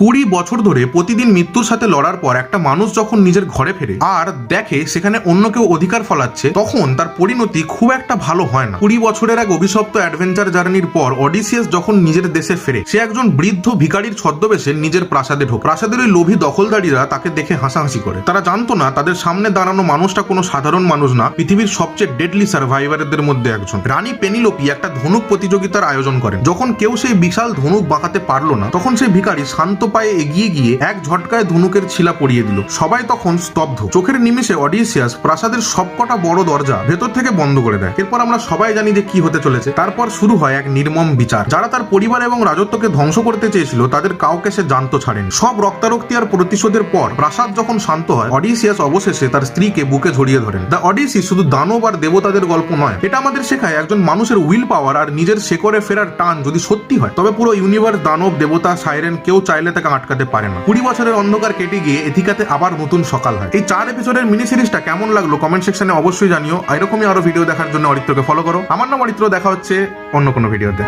20 বছর ধরে প্রতিদিন মৃত্যুর সাথে লড়ার পর একটা মানুষ যখন নিজের ঘরে ফেরে আর দেখে সেখানে অন্য কেউ অধিকার ফলাচ্ছে, তখন তার পরিণতি খুব একটা ভালো হয় না। 20 বছরের এক অভিশপ্ত অ্যাডভেঞ্চার জার্নির পর অডিসিয়াস যখন নিজের দেশে ফেরে, সে একজন বৃদ্ধ ভিখারির ছদ্মবেশে নিজের প্রাসাদে ঢোকে। প্রাসাদের ওই লোভী দখলদারীরা তাকে দেখে হাসাহাসি করে। তারা জানতো না তাদের সামনে দাঁড়ানো মানুষটা কোনো সাধারণ মানুষ না, পৃথিবীর সবচেয়ে ডেডলি সার্ভাইভারদের মধ্যে একজন। রানী পেনিলোপি একটা ধনুক প্রতিযোগিতার আয়োজন করেন। যখন কেউ সেই বিশাল ধনুক বাঁকাতে পারলো না, তখন সেই ভিখারি শান্ত পায়ে এগিয়ে গিয়ে এক ঝটকায় ধনুকের ছিলা পরিয়ে দিল। সবাই তখন স্তব্ধ। চোখের নিমেষে অডিসিয়াস প্রাসাদের সবকটা বড় দরজা ভেতর থেকে বন্ধ করে দেয়। এরপর আমরা সবাই জানি যে কি হতে চলেছে। তারপর শুরু হয় এক নির্মম বিচার। যারা তার পরিবার এবং রাজত্বকে ধ্বংস করতে চেয়েছিল, তাদের কাউকে সে জানতো ছাড়েন। সব রক্তারক্তি আর প্রতিশোধের পর প্রাসাদ যখন শান্ত হয়, অডিসিয়াস অবশেষে তার স্ত্রীকে বুকে জড়িয়ে ধরেন। দ্য অডিসি শুধু দানব আর দেবতাদের গল্প নয়, এটা আমাদের শেখায় একজন মানুষের উইল পাওয়ার আর নিজের শেকড়ে ফেরার টান যদি সত্যি হয়, তবে পুরো ইউনিভার্স, দানব, দেবতা, সাইরেন কেউ চাইলে তাকে আটকাতে পারে না। 20 বছরের অন্ধকার কেটে গিয়ে এথিকাতে আবার নতুন সকাল হয়। এই 4 এপিসোডের মিনি সিরিজটা কেমন লাগলো কমেন্ট সেকশনে অবশ্যই জানিও। এরকমই আরো ভিডিও দেখার জন্য অরিত্রকে ফলো করো। আমার নাম অরিত্র, দেখা হচ্ছে অন্য কোনো ভিডিওতে।